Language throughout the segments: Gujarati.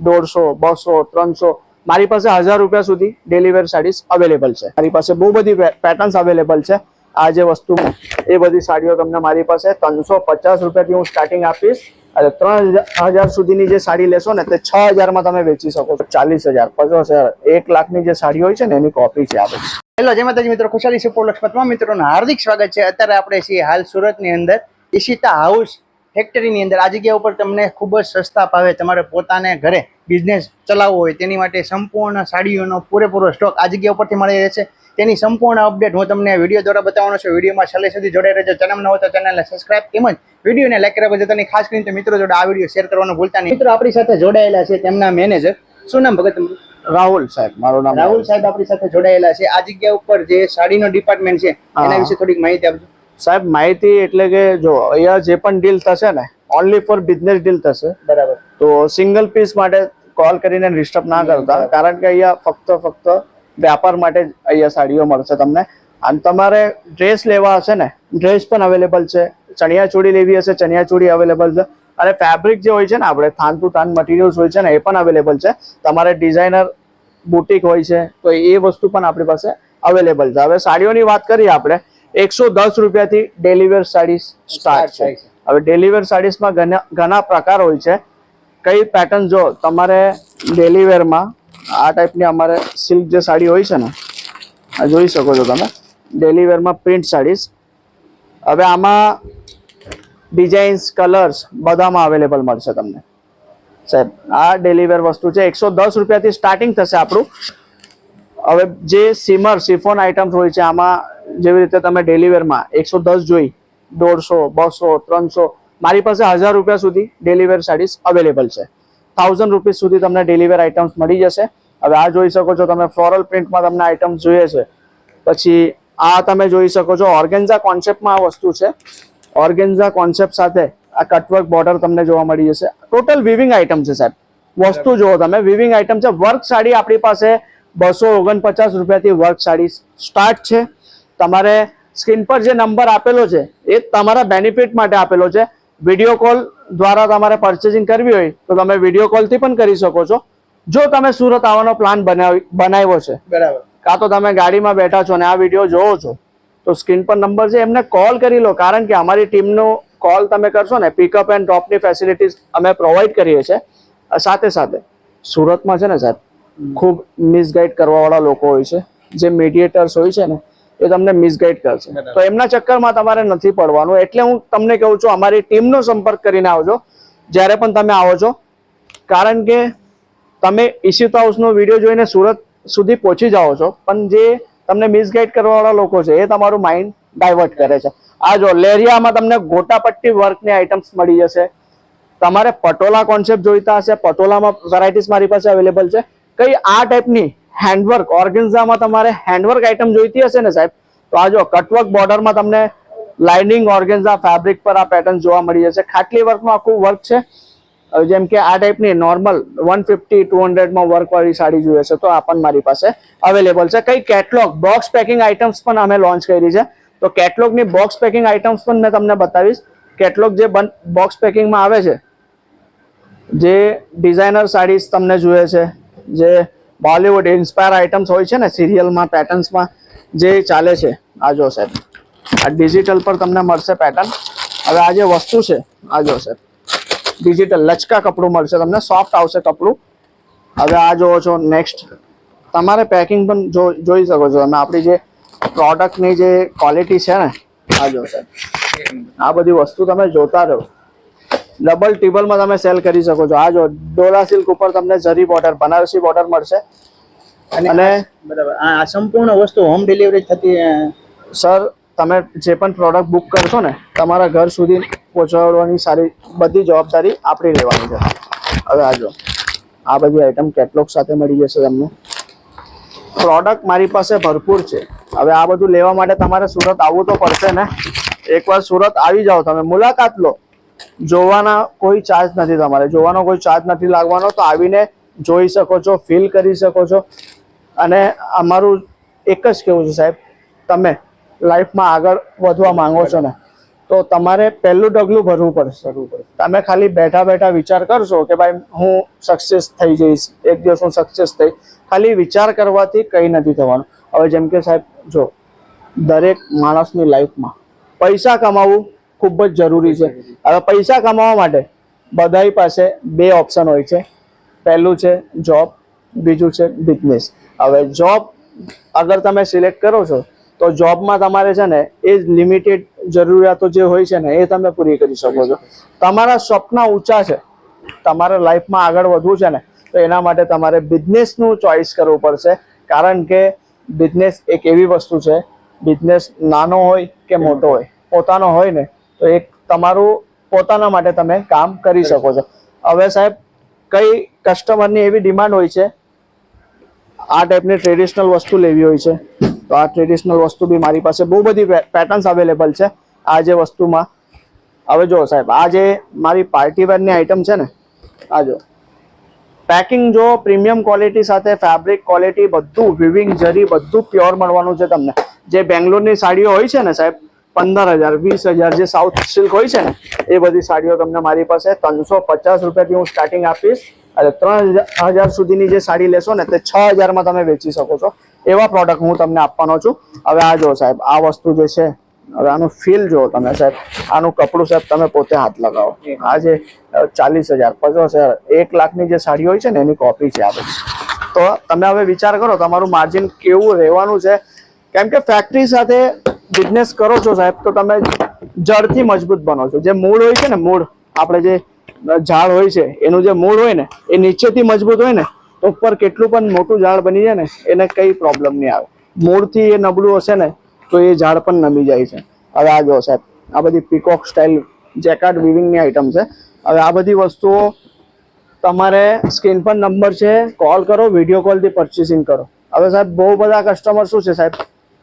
150, 200, 300 મારી પાસે 1000 રૂપિયા સુધી ડેલી વેર સાડીઝ અવેલેબલ છે. મારી પાસે બહુ બધી પેટર્ન્સ અવેલેબલ છે. આ જે વસ્તુ એ બધી સાડીઓ તમને મારી પાસે 350 રૂપિયાથી હું સ્ટાર્ટિંગ આપીશ અને 3000 સુધીની જે સાડી લેશો ને તે 6000 માં તમે વેચી શકો છો. 40000, 50000, 1 લાખની જે સાડી હોય છે ને એની કોપી છે આ બધી. હેલો જય માતાજી મિત્રો, ખુશાલી સુપરલક્ષમાં તમામ મિત્રોનું હાર્દિક સ્વાગત છે. અત્યારે આપણે છીએ હાલ સુરતની અંદર ઈશિતા હાઉસ ફેક્ટરીની અંદર. આ જગ્યા ઉપર તમને ખૂબ જ સસ્તા ભાવે તમારે પોતાને ઘરે બિઝનેસ ચલાવવો હોય તેની માટે સંપૂર્ણ સાડીઓનો પૂરેપૂરો સ્ટોક આ જગ્યા ઉપરથી મળી રહેશે. તેની સંપૂર્ણ અપડેટ હું તમને વિડીયો દ્વારા બતાવવાનો છું. વિડીયોમાં છેલ્લે સુધી જોડાઈ રહેજો. ચેનલ ન હોય તો ચેનલને સબસ્ક્રાઇબ તેમજ વિડીયોને લાઈક કરવા જતાની ખાસ કરીને મિત્રો જોડે આ વિડીયો શેર કરવાનું ભૂલતા નહીં. મિત્રો આપણી સાથે જોડાયેલા છે તેમના મેનેજર, શું નામ ભગત તમારું? રાહુલ સાહેબ, મારું નામ રાહુલ સાહેબ આપણી સાથે જોડાયેલા છે. આ જગ્યા ઉપર જે સાડીનો ડિપાર્ટમેન્ટ છે એના વિશે થોડીક માહિતી આપજો. સાહેબ માહિતી એટલે કે જો અહીંયા જે પણ ડીલ થશે ને ઓનલી ફોર બિઝનેસ ડીલ થશે. બરાબર. તો સિંગલ પીસ માટે કોલ કરીને ડિસ્ટર્બ ના કરતા, કારણ કે અહીંયા ફક્ત વ્યાપાર માટે અહીંયા સાડીઓ મળશે તમને. અને તમારે ડ્રેસ લેવા હશે ને ડ્રેસ પણ અવેલેબલ છે. ચણિયા ચોળી લેવી હશે ચણિયા ચોળી અવેલેબલ છે. અને ફેબ્રિક જે હોય છે ને આપણે થાન ટુ થાન મટીરિયલ્સ હોય છે ને એ પણ અવેલેબલ છે. તમારે ડિઝાઇનર બુટીક હોય છે તો એ વસ્તુ પણ આપણી પાસે અવેલેબલ છે. હવે સાડીઓની વાત કરીએ આપણે 110 રૂપિયાથી ડેલી વેર સાડી સ્ટાર્ટ છે. હવે ડેલી વેર સાડીઝમાં ઘણા પ્રકાર હોય છે. કઈ પેટર્ન જો તમારે ડેલી વેરમાં આ ટાઈપની અમારે સિલ્ક જે સાડી હોય છે ને આ જોઈ શકો છો તમે, ડેલી વેરમાં પ્રિન્ટ સાડીઝ. હવે આમાં ડિઝાઇન્સ કલર્સ બધામાં અવેલેબલ મળશે તમને સાહેબ. આ ડેલી વેર વસ્તુ છે. 110 રૂપિયાથી સ્ટાર્ટિંગ થશે આપણું. હવે જે સિમર સિફોન આઇટમ્સ હોય છે આમાં જેવી રીતે તમે ડેલી વેરમાં 110 જોઈ, 150, 200, 300 મારી પાસે 1000 રૂપિયા સુધી ડેલી વેર સાડીઝ અવેલેબલ છે. 1000 રૂપીસ સુધી તમને ડેલી વેર આઇટમ્સ મળી જશે. હવે આ જોઈ શકો છો તમે, ફ્લોરલ પ્રિન્ટમાં તમને આઇટમ્સ જોઈએ છે. પછી આ તમે જોઈ શકો છો ઓર્ગેન્ઝા કોન્સેપ્ટમાં આ વસ્તુ છે. ઓર્ગેન્ઝા કોન્સેપ્ટ સાથે આ કટવર્ક બોર્ડર તમને જોવા મળી જશે. ટોટલ વિવિંગ આઇટમ છે સાહેબ. વસ્તુ જુઓ તમે, વિવિંગ આઇટમ છે. વર્ક સાડી આપણી પાસે 249 રૂપિયાથી વર્ક સાડી સ્ટાર્ટ છે. તમારે સ્ક્રીન પર જે નંબર આપેલો છે એ તમારા બેનિફિટ માટે આપેલો છે. વિડીયો કોલ દ્વારા તમારે પરચેસિંગ કરવી હોય તો તમે વિડીયો કોલથી પણ કરી શકો છો. જો તમે સુરત આવવાનો પ્લાન બનાવ્યો છે, બરાબર, કાં તો તમે ગાડીમાં બેઠા છો ને આ વિડીયો જોવો છો તો સ્ક્રીન પર નંબર છે એમને કોલ કરી લો. કારણ કે અમારી ટીમનો કોલ તમે કરશો ને પિકઅપ એન્ડ ડ્રોપની ફેસિલિટીઝ અમે પ્રોવાઈડ કરીએ છીએ. સાથે સાથે સુરતમાં છે ને સાહેબ ખૂબ મિસગાઈડ કરવાવાળા લોકો હોય છે. જે મીડિયેટર્સ હોય છે ને એ તમને મિસગાઈડ કરશે. તો એમના ચક્કરમાં તમારે નથી પડવાનું. એટલે હું તમને કહું છું અમારી ટીમનો સંપર્ક કરીને આવજો જ્યારે પણ તમે આવો છો. કારણ કે તમે ઈશિતા હાઉસનો વિડીયો જોઈને સુરત સુધી પહોંચી જાઓ છો, પણ જે તમને મિસગાઈડ કરવાવાળા લોકો છે એ તમારું માઇન્ડ ડાયવર્ટ કરે છે. આ જો લેરિયામાં તમને ગોટાપટ્ટી વર્કની આઇટમ્સ મળી જશે. તમારે પટોલા કોન્સેપ્ટ જોઈતા હશે, પટોલામાં વેરાયટીઝ મારી પાસે અવેલેબલ છે. કઈ આ ટાઈપની હેન્ડવર્ક ઓર્ગેન્ઝામાં તમારે હેન્ડવર્ક આઇટમ જોઈતી હશે ને સાહેબ તો આ જો કટવર્ક બોર્ડરમાં તમને લાઇનિંગ ઓર્ગેન્ઝા ફેબ્રિક પર આ પેટર્ન જોવા મળી જશે. ખાટલી વર્કનું આખું વર્ક છે. જેમ કે આ ટાઈપની નોર્મલ 150-200માં વર્કવાળી સાડી જોઈએ છે તો આ પણ મારી પાસે અવેલેબલ છે. કઈ કેટલોગ બોક્સ પેકિંગ આઇટમ્સ પણ અમે લોન્ચ કરી છે. તો કેટલોગની બોક્સ પેકિંગ આઇટમ્સ પણ મેં તમને બતાવીશ. કેટલોગ જે બોક્સ પેકિંગમાં આવે છે, જે ડિઝાઇનર સાડીઝ તમને જોઈએ છે, જે બોલિવૂડ ઇન્સ્પાયર આઇટમ્સ હોય છે ને સિરિયલમાં પેટર્ન્સમાં જે ચાલે છે, આ જો સાહેબ આ ડિજિટલ પર તમને મળશે પેટર્ન. હવે આ જે વસ્તુ છે આ જો સાહેબ ડિજિટલ લચકા કપડું મળશે તમને, સોફ્ટ આવશે કપડું. હવે આ જોવો છો નેક્સ્ટ તમારે પેકિંગ પણ જોઈ શકો છો તમે. આપણી જે પ્રોડક્ટની જે ક્વોલિટી છે ને આ જો સાહેબ આ બધી વસ્તુ તમે જોતા રહો. ડબલ ટેબલમાં તમે સેલ કરી શકો છો. આ જો ડોલા સિલ્ક ઉપર તમને જરી બોર્ડર બનારસી બોર્ડર મળશે. અને બરાબર આ સંપૂર્ણ વસ્તુ હોમ ડિલિવરી થતી સર. તમે જે પણ પ્રોડક્ટ બુક કરશો ને તમારા ઘર સુધી પહોંચાડવાની સારી બધી જવાબદારી આપણી લેવાની છે. હવે આ જો આ બધી આઈટમ કેટલોગ સાથે મળી જશે તમને. પ્રોડક્ટ મારી પાસે ભરપૂર છે. હવે આ બધું લેવા માટે તમારે સુરત આવવું તો પડશે ને. એકવાર સુરત આવી જાઓ, તમે મુલાકાત લો. જોવાના કોઈ ચાર્જ નથી, તમારે જોવાનો કોઈ ચાર્જ નથી લાગવાનો. તો આવીને જોઈ શકો છો, ફીલ કરી શકો છો. અને અમારું એક જ કહેવું છે સાહેબ, તમે લાઈફમાં આગળ વધવા માંગો છો ને તો તમારે પહેલું ડગલું ભરવું પડશે. તમે ખાલી બેઠા બેઠા વિચાર કરશો કે ભાઈ હું સક્સેસ થઈ જઈશ, એક દિવસ હું સક્સેસ થઈ, ખાલી વિચાર કરવાથી કંઈ નથી થવાનું. હવે જેમ કે સાહેબ જો દરેક માણસની લાઈફમાં પૈસા કમાવવું ખૂબ જ જરૂરી છે. હવે પૈસા કમાવા માટે બધાની પાસે બે ઓપ્શન હોય છે. પહેલું છે જોબ, બીજું છે બિઝનેસ. હવે જોબ અગર તમે સિલેક્ટ કરો છો તો જોબમાં તમારે છે ને એ લિમિટેડ જરૂરિયાતો જે હોય છે ને એ તમે પૂરી કરી શકો છો. તમારા સપના ઊંચા છે, તમારા લાઈફમાં આગળ વધવું છે ને, તો એના માટે તમારે બિઝનેસનું ચોઇસ કરવું પડશે. કારણ કે બિઝનેસ એક એવી વસ્તુ છે, બિઝનેસ નાનો હોય કે મોટો હોય, પોતાનો હોય ને તો એક તમારું પોતાના માટે તમે કામ કરી શકો છો. હવે સાહેબ કઈ કસ્ટમરની એવી ડિમાન્ડ હોય છે, આ ટાઈપની ટ્રેડિશનલ વસ્તુ લેવી હોય છે, તો આ ટ્રેડિશનલ વસ્તુ બી મારી પાસે બહુ બધી પેટર્ન્સ અવેલેબલ છે આ જે વસ્તુમાં. હવે જો સાહેબ આ જે મારી પાર્ટી વેરની આઈટમ છે ને, આ જો પેકિંગ જો પ્રીમિયમ ક્વોલિટી સાથે ફેબ્રિક ક્વોલિટી બધું વિવિંગ જરી બધું પ્યોર મળવાનું છે તમને. જે બેંગ્લોરની સાડીઓ હોય છે ને સાહેબ 15,000 20,000 જે સાઉથ સિલ્ક હોય છે ને એ બધી સાડીઓ તમને મારી પાસે 350 રૂપિયાથી હું સ્ટાર્ટિંગ આપીશ. અને 3,000 સુધીની જે સાડી લેશો ને તે 6,000માં તમે વેચી શકો છો. એવા પ્રોડક્ટ હું તમને આપવાનો છું. હવે આ જો સાહેબ આ વસ્તુ જે છે, હવે આનું ફીલ જો તમે સાહેબ, આનું કપડું સાહેબ તમે પોતે હાથ લગાવો. આ જે 40,000 50,000 1 લાખની જે સાડી હોય છે ને એની કોપી છે આ બધી. તો તમે હવે વિચાર કરો તમારું માર્જિન કેવું રહેવાનું છે. કેમ કે ફેક્ટરી સાથે બિઝનેસ કરો છો સાહેબ તો તમે જડથી મજબૂત બનો છો. જે મૂળ હોય છે ને, મૂળ આપણે જે ઝાડ હોય છે એનું જે મૂળ હોય ને એ નીચેથી મજબૂત હોય ને તો ઉપર કેટલું પણ મોટું ઝાડ બની જાય ને એને કઈ પ્રોબ્લેમ નહીં આવે. મૂળથી એ નબળું હશે ને તો એ ઝાડ પણ નમી જાય છે. હવે આ જો સાહેબ આ બધી પીકોક સ્ટાઇલ જેકાર્ડ વિવિંગની આઈટમ છે. હવે આ બધી વસ્તુઓ તમારે સ્ક્રીન પર નંબર છે, કોલ કરો, વિડીયો કોલથી પરચેસિંગ કરો. હવે સાહેબ બહુ બધા કસ્ટમર શું છે સાહેબ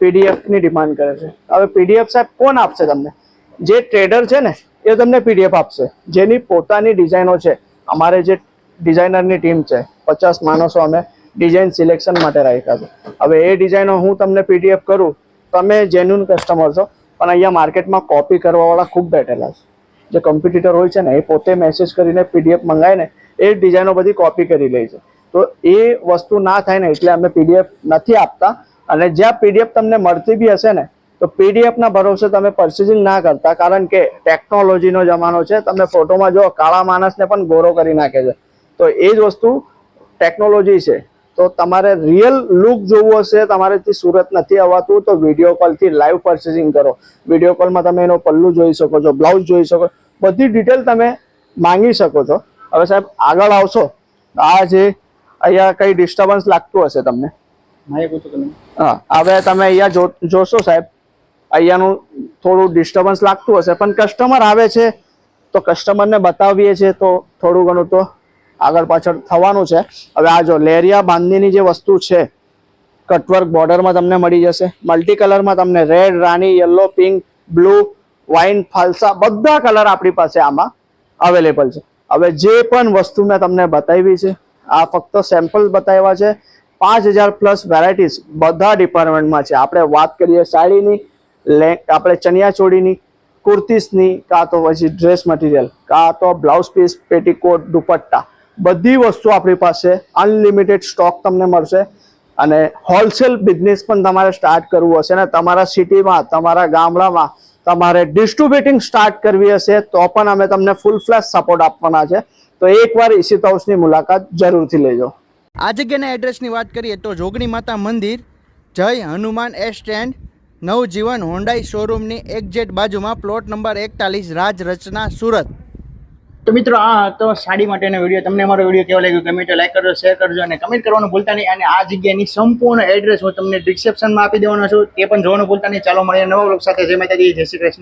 પીડીએફની ડિમાન્ડ કરે છે. હવે પીડીએફ સાહેબ કોણ આપશે તમને? જે ટ્રેડર છે ને એ તમને પીડીએફ આપશે, જેની પોતાની ડિઝાઇનો છે. અમારે જે ડિઝાઇનરની ટીમ છે 50 માણસો અમે ડિઝાઇન સિલેક્શન માટે રાખ્યા છે. હવે એ ડિઝાઇનો હું તમને પીડીએફ કરું, તમે જેન્યુન કસ્ટમર છો, પણ અહીંયા માર્કેટમાં કોપી કરવાવાળા ખૂબ બેઠેલા છે. જે કોમ્પિટિટર હોય છે ને એ પોતે મેસેજ કરીને પીડીએફ મંગાવે ને એ ડિઝાઇનો બધી કોપી કરી લે છે. તો એ વસ્તુ ના થાય ને એટલે અમે પીડીએફ નથી આપતા. અને જ્યાં પીડીએફ તમને મળતી બી હશે ને તો પીડીએફના ભરોસે તમે પરચેસિંગ ના કરતા. કારણ કે ટેકનોલોજીનો જમાનો છે. તમે ફોટોમાં જો કાળા માણસને પણ ગોરો કરી નાખે છે, તો એ જ વસ્તુ ટેકનોલોજી છે. તો તમારે રિયલ લુક જોવું હશે, તમારેથી સુરત નથી આવતું તો વિડીયો કોલથી લાઈવ પરચેસિંગ કરો. વિડીયો કોલમાં તમે એનો પલ્લું જોઈ શકો છો, બ્લાઉઝ જોઈ શકો, બધી ડિટેલ તમે માંગી શકો છો. હવે સાહેબ આગળ આવશો, આ જે અહીંયા કઈ ડિસ્ટર્બન્સ લાગતું હશે તમને, હા હવે તમે અહીંયા જોશો સાહેબ અહીંયાનું થોડું ડિસ્ટર્બન્સ લાગતું હશે, પણ કસ્ટમર આવે છે તો કસ્ટમરને બતાવીએ છીએ તો થોડું ઘણું તો આગળ પાછળ થવાનું છે. હવે આ જો લેરિયા બાંધણીની જે વસ્તુ છે, કટવર્ક બોર્ડરમાં તમને મળી જશે. મલ્ટી કલરમાં તમને રેડ, રાની, યલો, પિંક, બ્લુ, વાઇન, ફાલસા બધા કલર આપણી પાસે આમાં અવેલેબલ છે. હવે જે પણ વસ્તુ મેં તમને બતાવી છે આ ફક્ત સેમ્પલ બતાવ્યા છે. 5,000 પ્લસ વેરાયટીઝ બધા ડિપાર્ટમેન્ટમાં છે. આપણે વાત કરીએ સાડીની, આપણે ચણિયા ચોળીની, કુર્તીસની, કાં તો પછી ડ્રેસ મટીરિયલ, કાં તો બ્લાઉઝ પીસ, પેટીકોટ, દુપટ્ટા, બધી વસ્તુ આપણી પાસે અનલિમિટેડ સ્ટોક તમને મળશે. અને હોલસેલ બિઝનેસ પણ તમારે સ્ટાર્ટ કરવું હશે ને તમારા સિટીમાં, તમારા ગામડામાં તમારે ડિસ્ટ્રીબ્યુટિંગ સ્ટાર્ટ કરવી હશે તો પણ અમે તમને ફૂલ ફ્લેશ સપોર્ટ આપવાના છે. તો એકવાર ઈશિત હાઉસની મુલાકાત જરૂરથી લેજો. આ જગ્યાના એડ્રેસની વાત કરીએ તો જોગણી માતા મંદિર, જય હનુમાન એસ સ્ટેન્ડ, નવજીવન હોન્ડાઈ શોરૂમની એક્ઝેક્ટ બાજુમાં, પ્લોટ નંબર 41, રાજ રચના, સુરત. તો મિત્રો આ હતો સાડી માટેનો વિડીયો. તમને અમારો વિડીયો કેવો લાગ્યો ગમે તો લાઈક કરજો, શેર કરજો અને કમેન્ટ કરવાનું ભૂલતા નહીં. અને આ જગ્યાની સંપૂર્ણ એડ્રેસ હું તમને ડિસ્ક્રિપ્શનમાં આપી દેવાનો છું, તે પણ જોવાનું ભૂલતા નહીં. ચાલો મળીએ નવા વ્લોગ સાથે. જય માતાજી, જય શ્રી કૃષ્ણ.